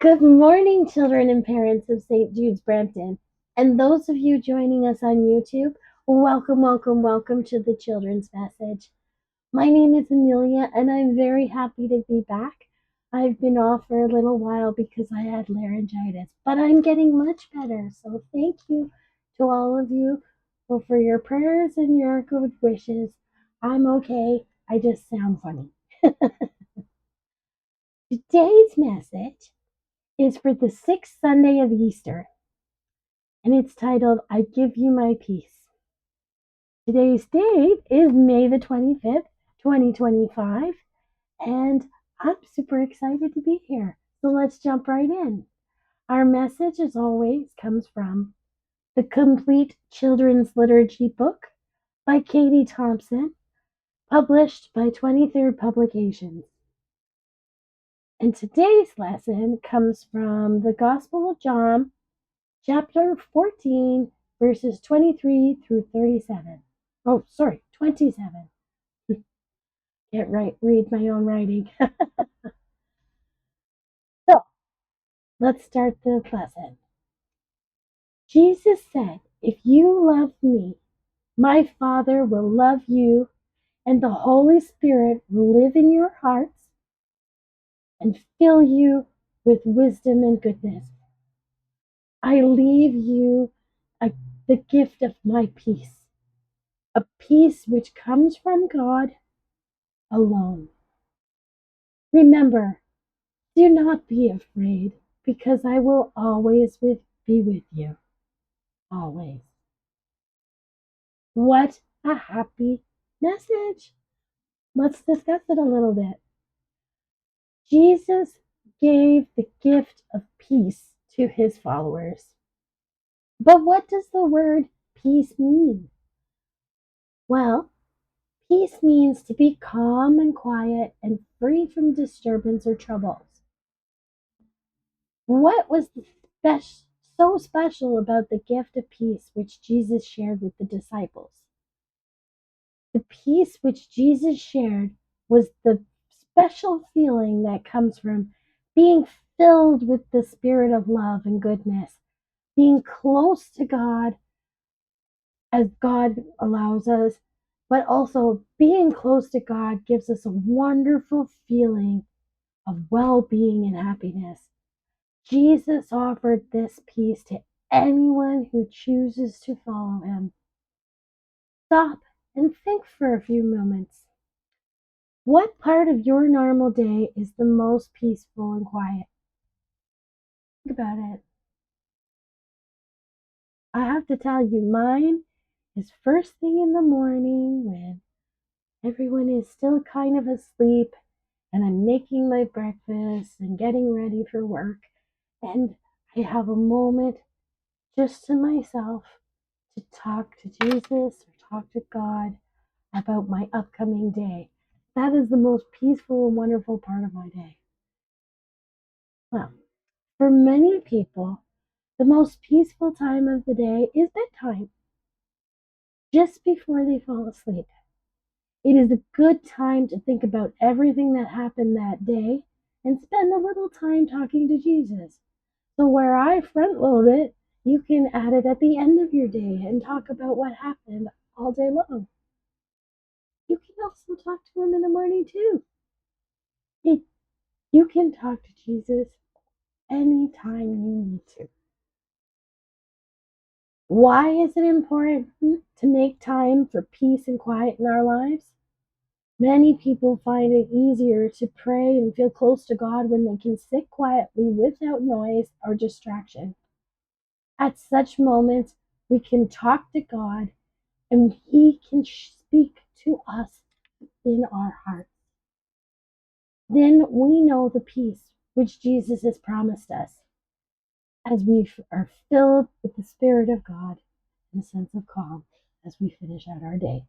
Good morning, children and parents of St. Jude's Brampton. And those of you joining us on YouTube, welcome to the Children's Message. My name is Amelia, and I'm very happy to be back. I've been off for a little while because I had laryngitis, but I'm getting much better. So thank you to all of you for your prayers and your good wishes. I'm okay. I just sound funny. Today's message is for the sixth Sunday of Easter, and it's titled, I Give You My Peace. Today's date is May the 25th, 2025, and I'm super excited to be here. So let's jump right in. Our message, as always, comes from the Complete Children's Liturgy book by Katie Thompson, published by 23rd Publications. And today's lesson comes from the Gospel of John, chapter 14, verses 23 through 37. Oh, sorry, 27. Can't read my own writing. So, let's start the lesson. Jesus said, if you love me, my Father will love you, and the Holy Spirit will live in your hearts and fill you with wisdom and goodness. I leave you the gift of my peace, a peace which comes from God alone. Remember, do not be afraid, because I will always be with you. Always. What a happy message. Let's discuss it a little bit. Jesus gave the gift of peace to his followers. But what does the word peace mean? Well, peace means to be calm and quiet and free from disturbance or troubles. What was so special about the gift of peace which Jesus shared with the disciples? The peace which Jesus shared was the special feeling that comes from being filled with the spirit of love and goodness, being close to God as God allows us, but also being close to God gives us a wonderful feeling of well-being and happiness. Jesus offered this peace to anyone who chooses to follow him. Stop and think for a few moments. What part of your normal day is the most peaceful and quiet? Think about it. I have to tell you, mine is first thing in the morning when everyone is still kind of asleep and I'm making my breakfast and getting ready for work, and I have a moment just to myself to talk to Jesus or talk to God about my upcoming day. That is the most peaceful and wonderful part of my day. Well, for many people, the most peaceful time of the day is bedtime, just before they fall asleep. It is a good time to think about everything that happened that day and spend a little time talking to Jesus. So, where I front load it, you can add it at the end of your day and talk about what happened all day long. You can also talk to him in the morning too. You can talk to Jesus anytime you need to. Why is it important to make time for peace and quiet in our lives? Many people find it easier to pray and feel close to God when they can sit quietly without noise or distraction. At such moments, we can talk to God and He can speak to us in our hearts. Then we know the peace which Jesus has promised us as we are filled with the Spirit of God and a sense of calm as we finish out our day.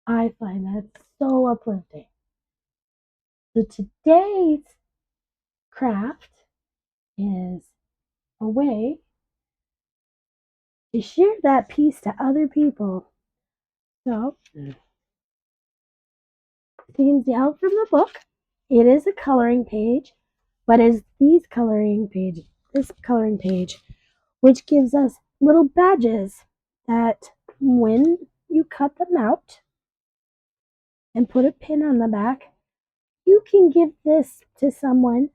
I find that so uplifting. So today's craft is a way to share that peace to other people. So, you can see out from the book, it is a coloring page but is this coloring page, which gives us little badges that when you cut them out and put a pin on the back, you can give this to someone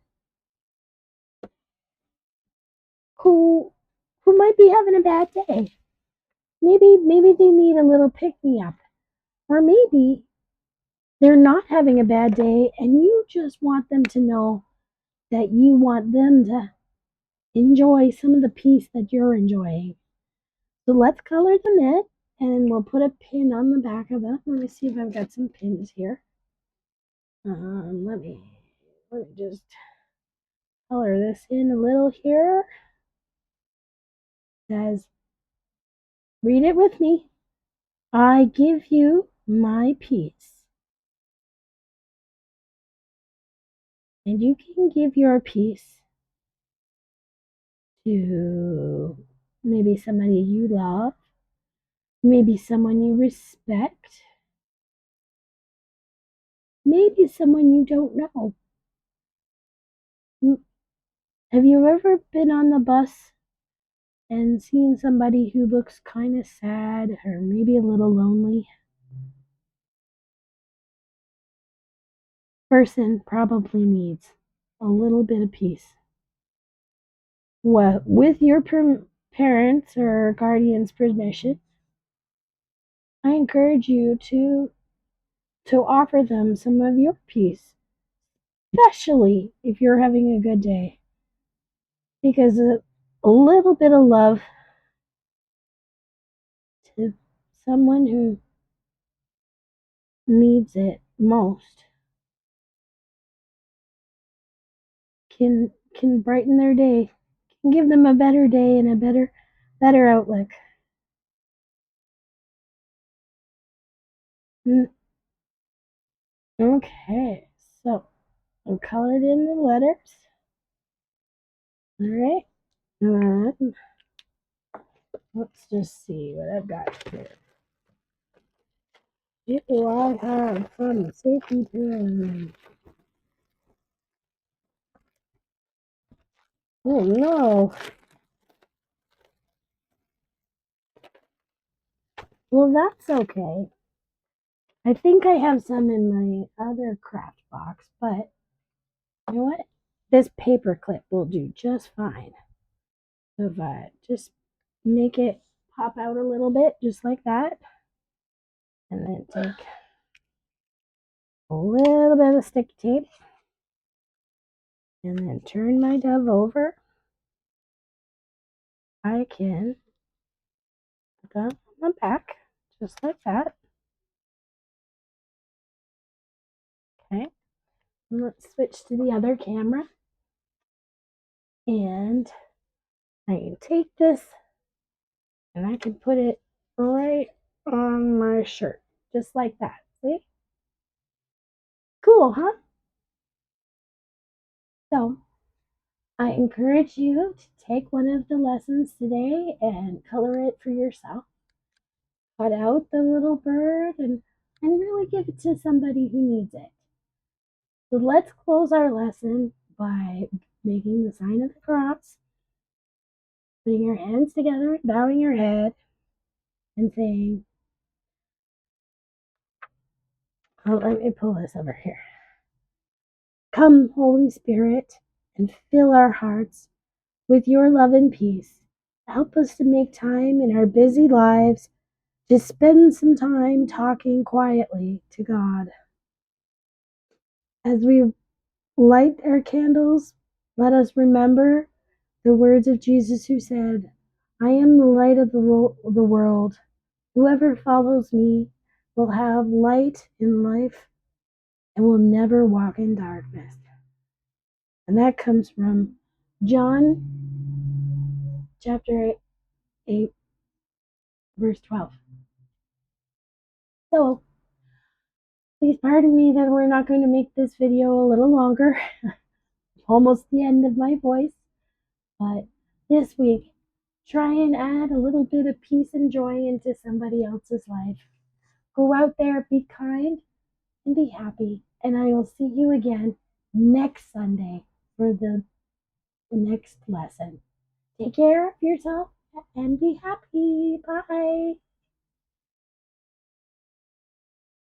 who might be having a bad day. Maybe they need a little pick me up, or maybe they're not having a bad day and you just want them to know that you want them to enjoy some of the peace that you're enjoying. So let's color them in, and we'll put a pin on the back of them. Let me see if I've got some pins here. Let me just color this in a little here. It says, read it with me. I give you my peace. And you can give your peace to maybe somebody you love, maybe someone you respect, maybe someone you don't know. Have you ever been on the bus and seen somebody who looks kind of sad or maybe a little lonely? Person probably needs a little bit of peace. Well, with your parents or guardian's permission, I encourage you to offer them some of your peace, especially if you're having a good day, because a little bit of love to someone who needs it most can brighten their day, can give them a better day and a better outlook. Okay, so I'm colored in the letters. All right, and let's just see what I've got here. Do I have some safety pins? Oh no. Well, that's okay. I think I have some in my other craft box, but you know what? This paper clip will do just fine. So if I just make it pop out a little bit, just like that, and then take a little bit of sticky tape, and then turn my dove over, I can put that on the back, just like that. Okay, and let's switch to the other camera. And I can take this and I can put it right on my shirt, just like that. See? Cool, huh? So, I encourage you to take one of the lessons today and color it for yourself. Cut out the little bird and really give it to somebody who needs it. So let's close our lesson by making the sign of the cross, putting your hands together, bowing your head, and saying, oh, let me pull this over here. Come, Holy Spirit, and fill our hearts with your love and peace. Help us to make time in our busy lives to spend some time talking quietly to God. As we light our candles, let us remember the words of Jesus who said, I am the light of the world. Whoever follows me will have light in life and will never walk in darkness. And that comes from John chapter 8, verse 12. So, please pardon me that we're not going to make this video a little longer. Almost the end of my voice. But this week, try and add a little bit of peace and joy into somebody else's life. Go out there, be kind, and be happy. And I will see you again next Sunday for the next lesson. Take care of yourself and be happy. Bye.